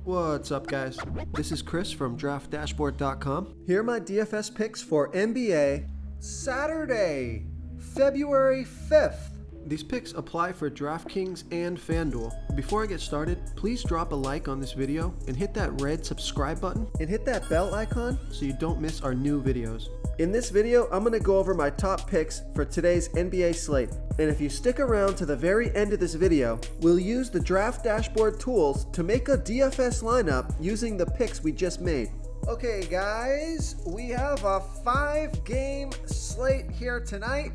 What's up, guys? This is Chris from DraftDashboard.com. Here are my DFS picks for NBA Saturday, February 5th. These picks apply for DraftKings and FanDuel. Before I get started, please drop a like on this video and hit that red subscribe button and hit that bell icon so you don't miss our new videos. In this video, I'm going to go over my top picks for today's NBA slate. And if you stick around to the very end of this video, we'll use the Draft Dashboard tools to make a DFS lineup using the picks we just made. Okay guys, we have a 5-game slate here tonight.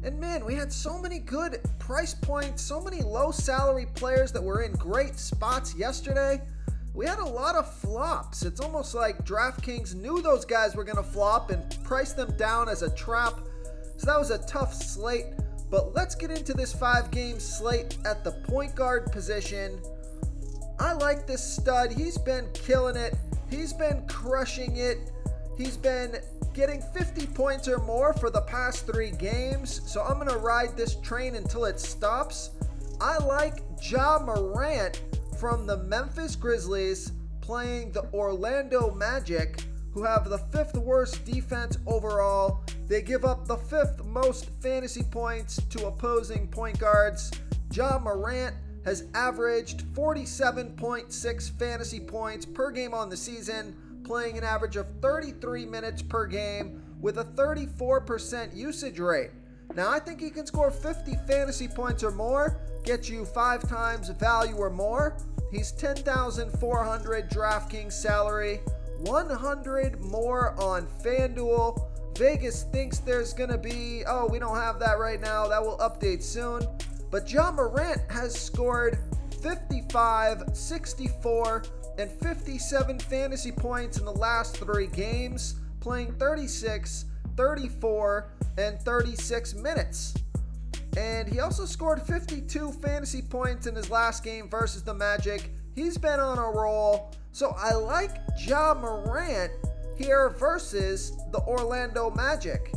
And man, we had so many good price points, so many low salary players that were in great spots yesterday. We had a lot of flops. It's almost like DraftKings knew those guys were going to flop and priced them down as a trap. So that was a tough slate. But let's get into this 5-game slate at the point guard position. I like this stud. He's been killing it. He's been crushing it. He's been getting 50 points or more for the past 3 games. So I'm going to ride this train until it stops. I like Ja Morant from the Memphis Grizzlies playing the Orlando Magic, who have the 5th worst defense overall. They give up the 5th most fantasy points to opposing point guards. Ja Morant has averaged 47.6 fantasy points per game on the season, playing an average of 33 minutes per game with a 34% usage rate. Now I think he can score 50 fantasy points or more, get you 5 times value or more. He's 10,400 DraftKings salary, 100 more on FanDuel. Vegas thinks there's gonna be, we don't have that right now, that will update soon. But Ja Morant has scored 55, 64, and 57 fantasy points in the last 3 games, playing 36, 34, and 36 minutes. And he also scored 52 fantasy points in his last game versus the Magic. He's been on a roll. So I like Ja Morant here versus the Orlando Magic.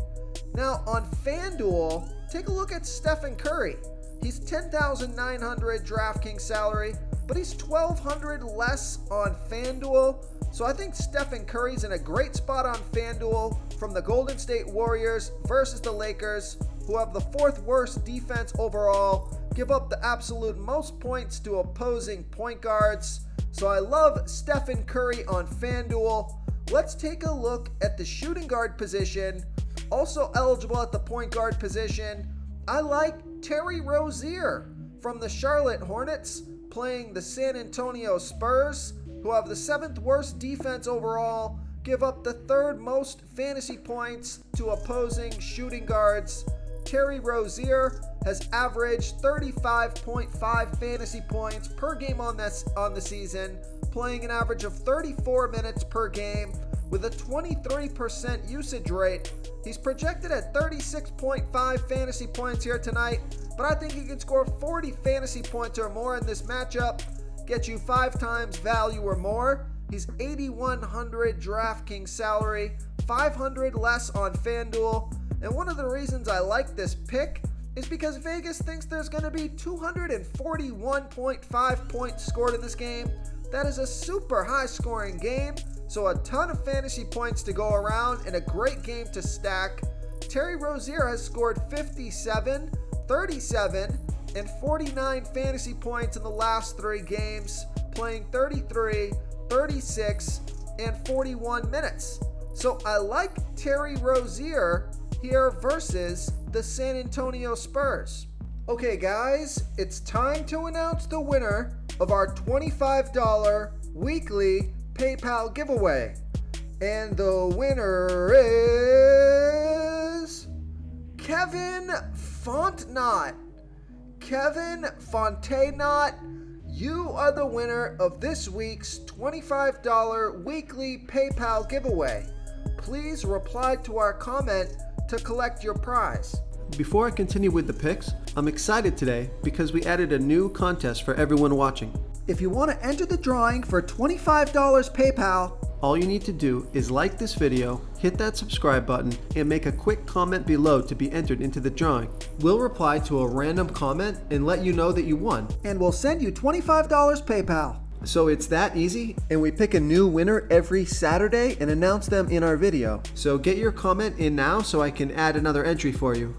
Now on FanDuel, take a look at Stephen Curry. He's 10,900 DraftKings salary, but he's 1,200 less on FanDuel. So I think Stephen Curry's in a great spot on FanDuel from the Golden State Warriors versus the Lakers, who have the 4th worst defense overall, give up the absolute most points to opposing point guards. So I love Stephen Curry on FanDuel. Let's take a look at the shooting guard position. Also eligible at the point guard position, I like Terry Rozier from the Charlotte Hornets playing the San Antonio Spurs, who have the 7th worst defense overall, give up the 3rd most fantasy points to opposing shooting guards. Terry Rozier has averaged 35.5 fantasy points per game on the season, playing an average of 34 minutes per game with a 23% usage rate. He's projected at 36.5 fantasy points here tonight, but I think he can score 40 fantasy points or more in this matchup, get you 5 times value or more. He's 8,100 DraftKings salary, 500 less on FanDuel. And one of the reasons I like this pick is because Vegas thinks there's going to be 241.5 points scored in this game. That is a super high scoring game, so a ton of fantasy points to go around and a great game to stack. Terry Rozier has scored 57, 37, and 49 fantasy points in the last 3 games, playing 33, 36, and 41 minutes. So I like Terry Rozier here versus the San Antonio Spurs. Okay guys, it's time to announce the winner of our $25 weekly PayPal giveaway. And the winner is Kevin Fontenot. Kevin Fontenot, you are the winner of this week's $25 weekly PayPal giveaway. Please reply to our comment to collect your prize. Before I continue with the picks, I'm excited today because we added a new contest for everyone watching. If you want to enter the drawing for $25 PayPal, all you need to do is like this video, hit that subscribe button, and make a quick comment below to be entered into the drawing. We'll reply to a random comment and let you know that you won, and we'll send you $25 PayPal. So it's that easy, and we pick a new winner every Saturday and announce them in our video. So get your comment in now so I can add another entry for you.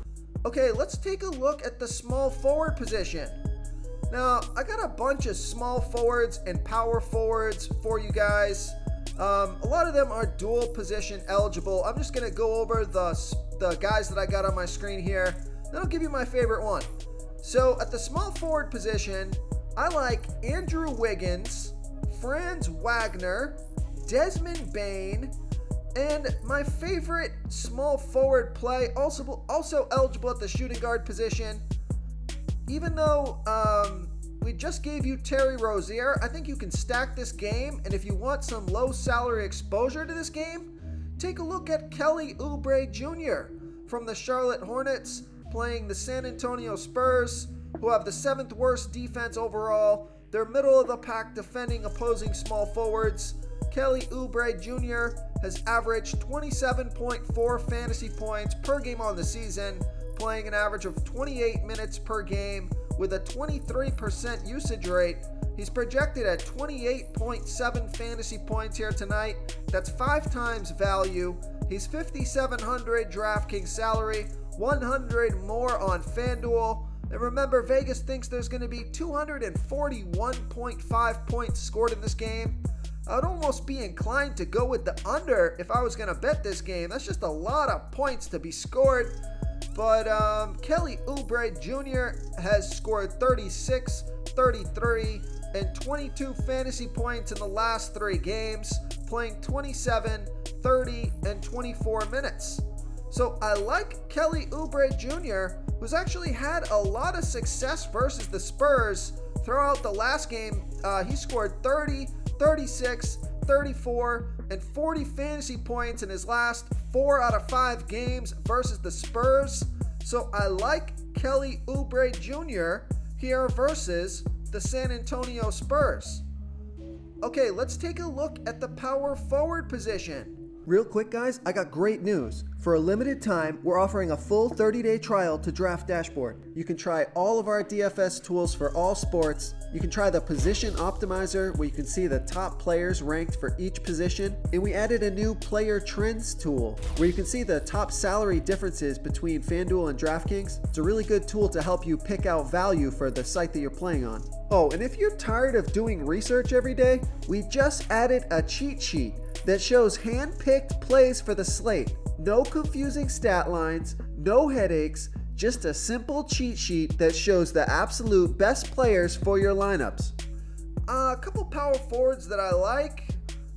Okay, let's take a look at the small forward position. Now, I got a bunch of small forwards and power forwards for you guys. A lot of them are dual position eligible. I'm just going to go over the guys that I got on my screen here. Then I'll give you my favorite one. So at the small forward position, I like Andrew Wiggins, Franz Wagner, Desmond Bane, and my favorite small forward play, also eligible at the shooting guard position. Even though we just gave you Terry Rozier, I think you can stack this game, and if you want some low salary exposure to this game, take a look at Kelly Oubre Jr. from the Charlotte Hornets playing the San Antonio Spurs, who have the 7th worst defense overall. They're middle of the pack defending opposing small forwards. Kelly Oubre Jr. has averaged 27.4 fantasy points per game on the season, playing an average of 28 minutes per game with a 23% usage rate. He's projected at 28.7 fantasy points here tonight. That's 5 times value. He's 5,700 DraftKings salary, 100 more on FanDuel. And remember, Vegas thinks there's going to be 241.5 points scored in this game. I'd almost be inclined to go with the under if I was going to bet this game. That's just a lot of points to be scored. But Kelly Oubre Jr. has scored 36, 33, and 22 fantasy points in the last 3 games, playing 27, 30, and 24 minutes. So I like Kelly Oubre Jr., who's actually had a lot of success versus the Spurs throughout the last game. He scored 30, 36, 34, and 40 fantasy points in his last 4 out of 5 games versus the Spurs. So I like Kelly Oubre Jr. here versus the San Antonio Spurs. Okay, let's take a look at the power forward position. Real quick, guys, I got great news. For a limited time, we're offering a full 30-day trial to Draft Dashboard. You can try all of our DFS tools for all sports. You can try the Position Optimizer, where you can see the top players ranked for each position. And we added a new Player Trends tool, where you can see the top salary differences between FanDuel and DraftKings. It's a really good tool to help you pick out value for the site that you're playing on. Oh, and if you're tired of doing research every day, we just added a cheat sheet that shows hand-picked plays for the slate. No confusing stat lines, no headaches, just a simple cheat sheet that shows the absolute best players for your lineups. A couple power forwards that I like.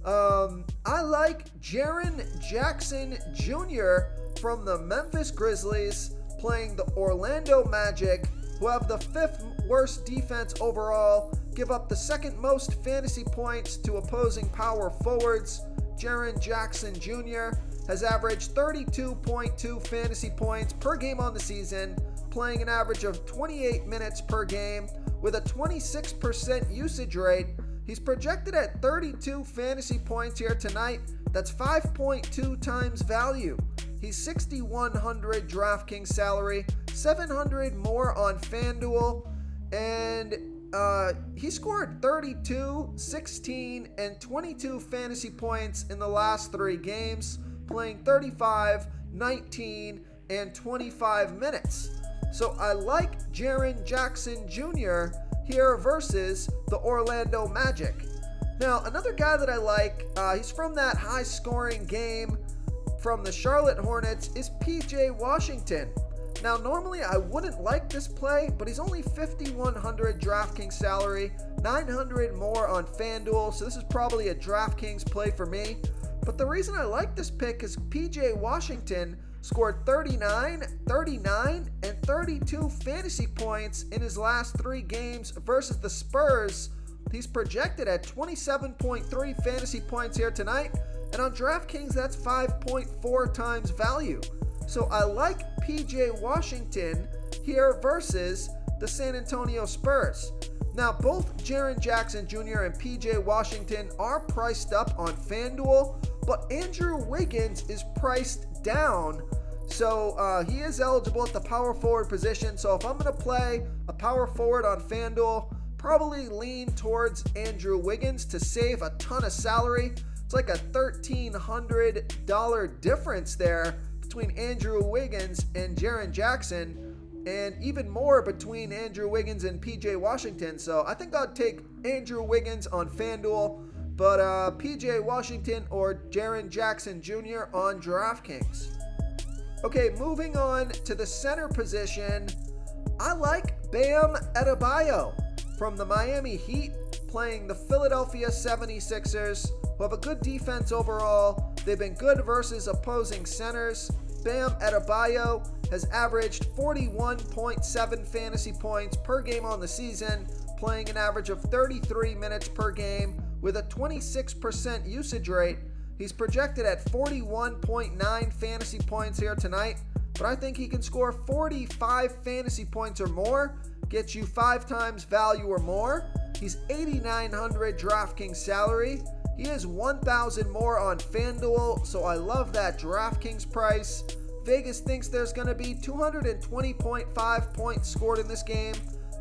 I like Jaren Jackson Jr. from the Memphis Grizzlies playing the Orlando Magic, who have the 5th worst defense overall, give up the 2nd most fantasy points to opposing power forwards. Jaren Jackson Jr. has averaged 32.2 fantasy points per game on the season, playing an average of 28 minutes per game with a 26% usage rate. He's projected at 32 fantasy points here tonight. That's 5.2 times value. He's 6,100 DraftKings salary, 700 more on FanDuel, and he scored 32, 16, and 22 fantasy points in the last 3 games, playing 35, 19, and 25 minutes. So I like Jaren Jackson Jr. here versus the Orlando Magic. Now, another guy that I like, he's from that high-scoring game from the Charlotte Hornets, is PJ Washington. Now, normally I wouldn't like this play, but he's only 5,100 DraftKings salary, 900 more on FanDuel, so this is probably a DraftKings play for me. But the reason I like this pick is PJ Washington scored 39, 39, and 32 fantasy points in his last 3 games versus the Spurs. He's projected at 27.3 fantasy points here tonight, and on DraftKings that's 5.4 times value. So I like PJ Washington here versus the San Antonio Spurs. Now, both Jaren Jackson Jr. and PJ Washington are priced up on FanDuel, but Andrew Wiggins is priced down. So he is eligible at the power forward position. So if I'm going to play a power forward on FanDuel, probably lean towards Andrew Wiggins to save a ton of salary. It's like a $1,300 difference there between Andrew Wiggins and Jaren Jackson, and even more between Andrew Wiggins and PJ Washington. So I think I'd take Andrew Wiggins on FanDuel, but PJ Washington or Jaren Jackson Jr. on DraftKings. Okay, moving on to the center position. I like Bam Adebayo from the Miami Heat playing the Philadelphia 76ers, who have a good defense overall. They've been good versus opposing centers. Bam Adebayo has averaged 41.7 fantasy points per game on the season, playing an average of 33 minutes per game with a 26% usage rate. He's projected at 41.9 fantasy points here tonight, but I think he can score 45 fantasy points or more, get you 5 times value or more. He's $8,900 DraftKings salary. He is $1,000 more on FanDuel, so I love that DraftKings price. Vegas thinks there's going to be 220.5 points scored in this game,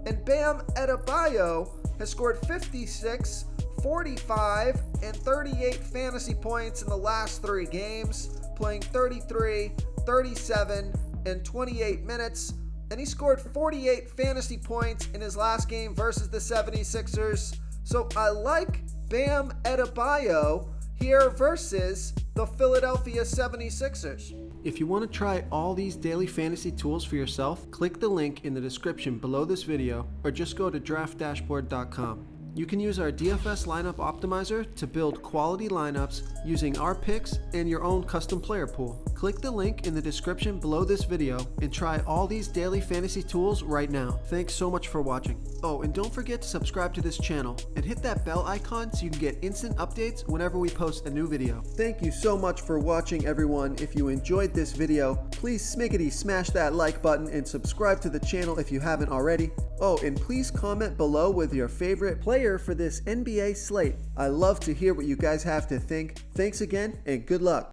and Bam Adebayo has scored 56, 45, and 38 fantasy points in the last 3 games, playing 33, 37, and 28 minutes, and he scored 48 fantasy points in his last game versus the 76ers. So I like Bam Adebayo here versus the Philadelphia 76ers. If you want to try all these daily fantasy tools for yourself, click the link in the description below this video or just go to draftdashboard.com. You can use our DFS lineup optimizer to build quality lineups using our picks and your own custom player pool. Click the link in the description below this video and try all these daily fantasy tools right now. Thanks so much for watching. Oh, and don't forget to subscribe to this channel and hit that bell icon so you can get instant updates whenever we post a new video. Thank you so much for watching, everyone. If you enjoyed this video, please smiggity smash that like button and subscribe to the channel if you haven't already. Oh, and please comment below with your favorite player for this NBA slate. I love to hear what you guys have to think. Thanks again, and good luck.